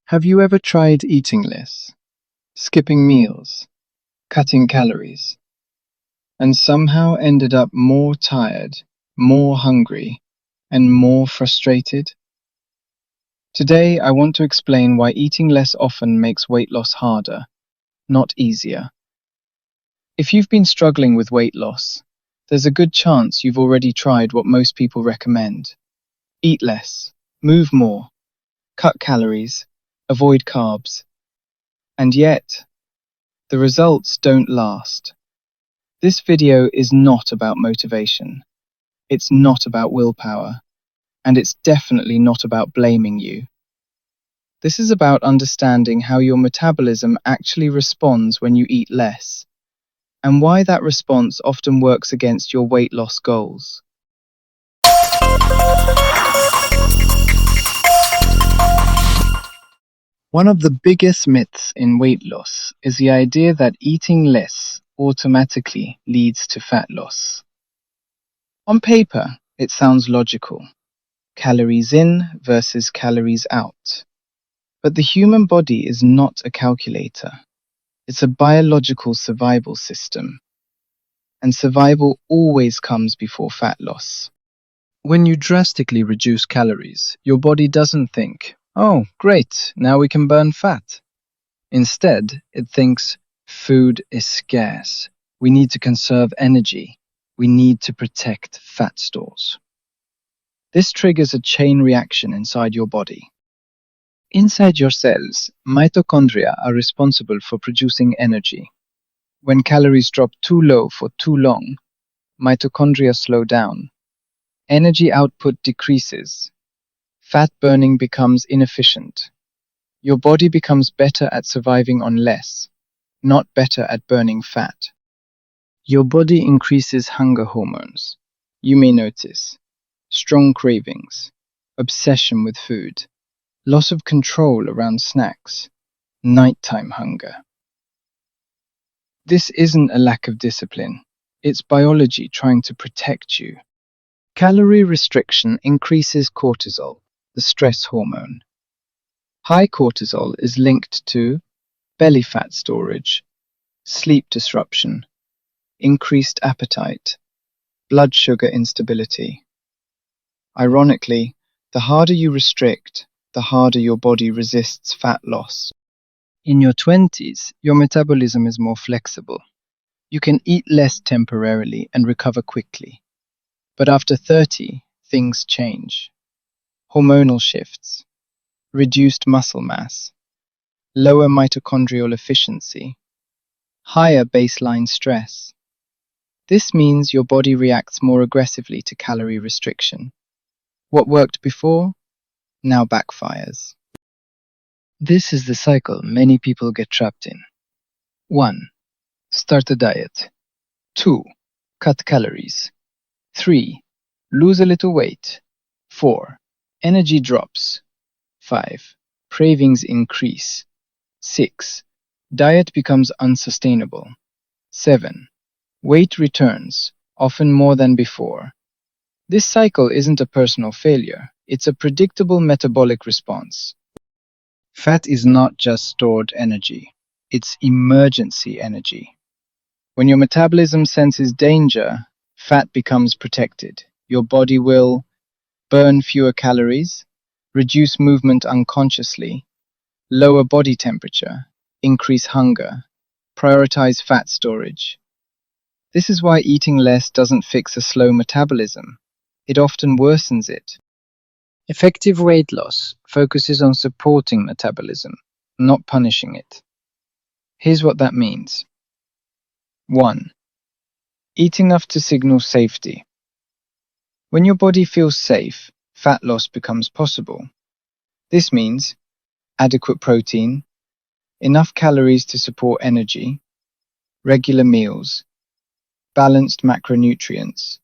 Have you ever tried eating less, skipping meals, cutting calories, and somehow ended up more tired, more hungry, and more frustrated? Today, I want to explain why eating less often makes weight loss harder, not easier. If you've been struggling with weight loss, there's a good chance you've already tried what most people recommend. Eat less, move more, cut calories, avoid carbs. And yet, the results don't last. This video is not about motivation. It's not about willpower. And it's definitely not about blaming you. This is about understanding how your metabolism actually responds when you eat less, and why that response often works against your weight loss goals. One of the biggest myths in weight loss is the idea that eating less automatically leads to fat loss. On paper, it sounds logical. Calories in versus calories out. But the human body is not a calculator. It's a biological survival system. And survival always comes before fat loss. When you drastically reduce calories, your body doesn't think, "Oh, great, now we can burn fat." Instead, it thinks, "Food is scarce. We need to conserve energy. We need to protect fat stores." This triggers a chain reaction inside your body. Inside your cells, mitochondria are responsible for producing energy. When calories drop too low for too long, mitochondria slow down. Energy output decreases. Fat burning becomes inefficient. Your body becomes better at surviving on less, not better at burning fat. Your body increases hunger hormones. You may notice strong cravings, obsession with food, loss of control around snacks, nighttime hunger. This isn't a lack of discipline. It's biology trying to protect you. Calorie restriction increases cortisol, the stress hormone. High cortisol is linked to belly fat storage, sleep disruption, increased appetite, blood sugar instability. Ironically, the harder you restrict, the harder your body resists fat loss. In your 20s, your metabolism is more flexible. You can eat less temporarily and recover quickly. But after 30, things change. Hormonal shifts, reduced muscle mass, lower mitochondrial efficiency, higher baseline stress. This means your body reacts more aggressively to calorie restriction. What worked before now backfires. This is the cycle many people get trapped in. 1. Start a diet. 2. Cut calories. 3. Lose a little weight. 4. Energy drops. 5. Cravings increase. 6. Diet becomes unsustainable. 7. Weight returns, often more than before. This cycle isn't a personal failure. It's a predictable metabolic response. Fat is not just stored energy. It's emergency energy. When your metabolism senses danger, fat becomes protected. Your body will burn fewer calories, reduce movement unconsciously, lower body temperature, increase hunger, prioritize fat storage. This is why eating less doesn't fix a slow metabolism. It often worsens it. Effective weight loss focuses on supporting metabolism, not punishing it. Here's what that means. 1. Eat enough to signal safety. When your body feels safe, fat loss becomes possible. This means adequate protein, enough calories to support energy, regular meals, balanced macronutrients.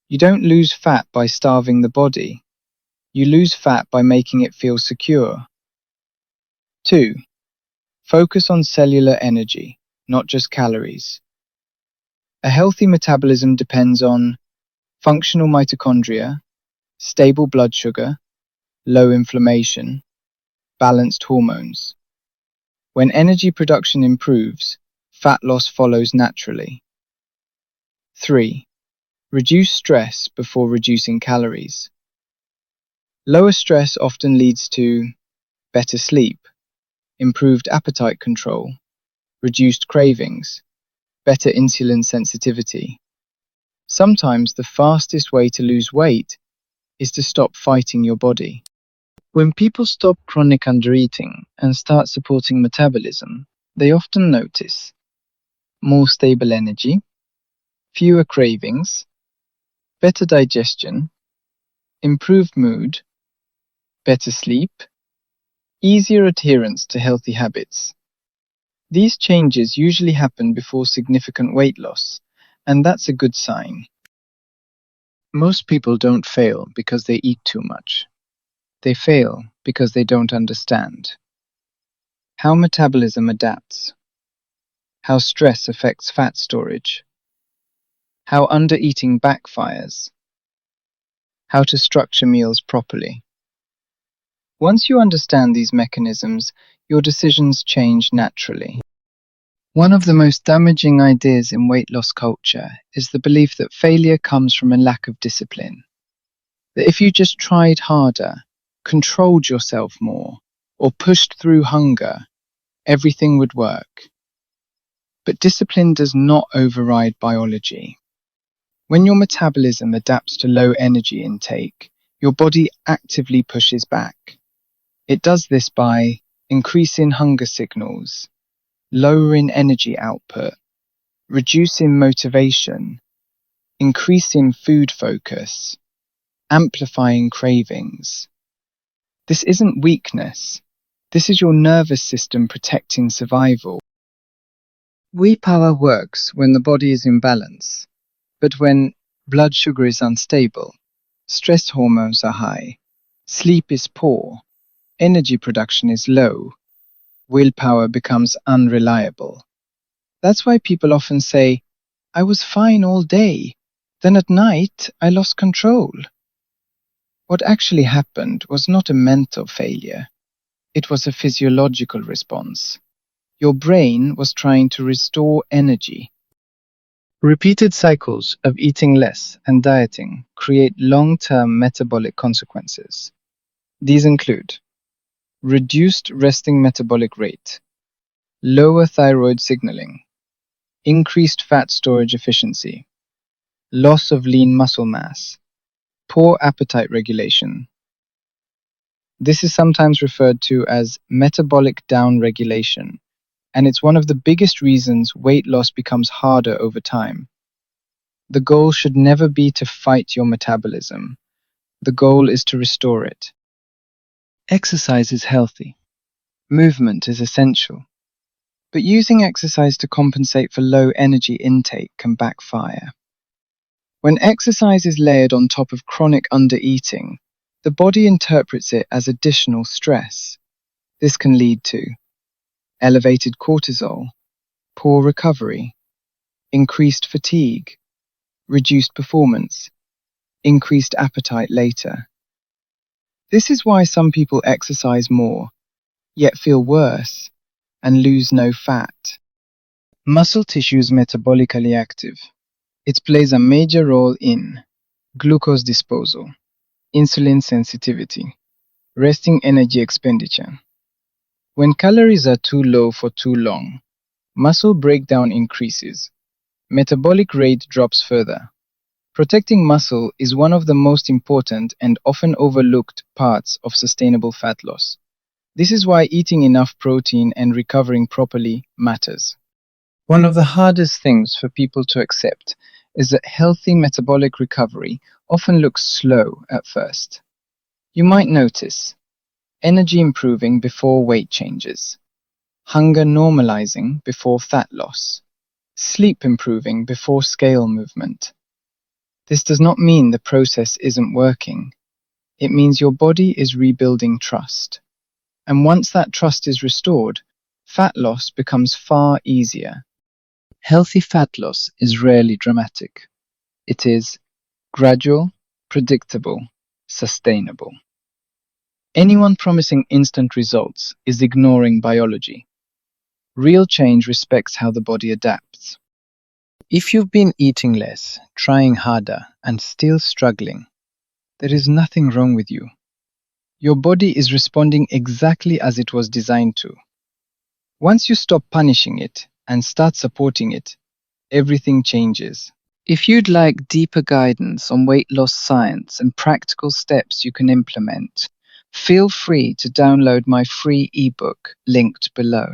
You don't lose fat by starving the body. You lose fat by making it feel secure. 2. Focus on cellular energy, not just calories. A healthy metabolism depends on functional mitochondria, stable blood sugar, low inflammation, balanced hormones. When energy production improves, fat loss follows naturally. 3. Reduce stress before reducing calories. Lower stress often leads to better sleep, improved appetite control, reduced cravings, better insulin sensitivity. Sometimes the fastest way to lose weight is to stop fighting your body. When people stop chronic undereating and start supporting metabolism, they often notice more stable energy, fewer cravings, better digestion, improved mood, better sleep, easier adherence to healthy habits. These changes usually happen before significant weight loss, and that's a good sign. Most people don't fail because they eat too much. They fail because they don't understand how metabolism adapts, how stress affects fat storage, how undereating backfires, how to structure meals properly. Once you understand these mechanisms, your decisions change naturally. One of the most damaging ideas in weight loss culture is the belief that failure comes from a lack of discipline. That if you just tried harder, controlled yourself more, or pushed through hunger, everything would work. But discipline does not override biology. When your metabolism adapts to low energy intake, your body actively pushes back. It does this by increasing hunger signals, lowering energy output, reducing motivation, increasing food focus, amplifying cravings. This isn't weakness. This is your nervous system protecting survival. Willpower works when the body is in balance, but when blood sugar is unstable, stress hormones are high, sleep is poor, energy production is low, willpower becomes unreliable. That's why people often say, "I was fine all day, then at night I lost control." What actually happened was not a mental failure. It was a physiological response. Your brain was trying to restore energy. Repeated cycles of eating less and dieting create long-term metabolic consequences. These include reduced resting metabolic rate, lower thyroid signaling, increased fat storage efficiency, loss of lean muscle mass, poor appetite regulation. This is sometimes referred to as metabolic downregulation, and it's one of the biggest reasons weight loss becomes harder over time. The goal should never be to fight your metabolism. The goal is to restore it. Exercise is healthy. Movement is essential. But using exercise to compensate for low energy intake can backfire. When exercise is layered on top of chronic undereating, the body interprets it as additional stress. This can lead to elevated cortisol, poor recovery, increased fatigue, reduced performance, increased appetite later. This is why some people exercise more, yet feel worse, and lose no fat. Muscle tissue is metabolically active. It plays a major role in glucose disposal, insulin sensitivity, resting energy expenditure. When calories are too low for too long, muscle breakdown increases. Metabolic rate drops further. Protecting muscle is one of the most important and often overlooked parts of sustainable fat loss. This is why eating enough protein and recovering properly matters. One of the hardest things for people to accept is that healthy metabolic recovery often looks slow at first. You might notice energy improving before weight changes, hunger normalizing before fat loss, sleep improving before scale movement. This does not mean the process isn't working. It means your body is rebuilding trust. And once that trust is restored, fat loss becomes far easier. Healthy fat loss is rarely dramatic. It is gradual, predictable, sustainable. Anyone promising instant results is ignoring biology. Real change respects how the body adapts. If you've been eating less, trying harder, and still struggling, there is nothing wrong with you. Your body is responding exactly as it was designed to. Once you stop punishing it and start supporting it, everything changes. If you'd like deeper guidance on weight loss science and practical steps you can implement, feel free to download my free ebook linked below.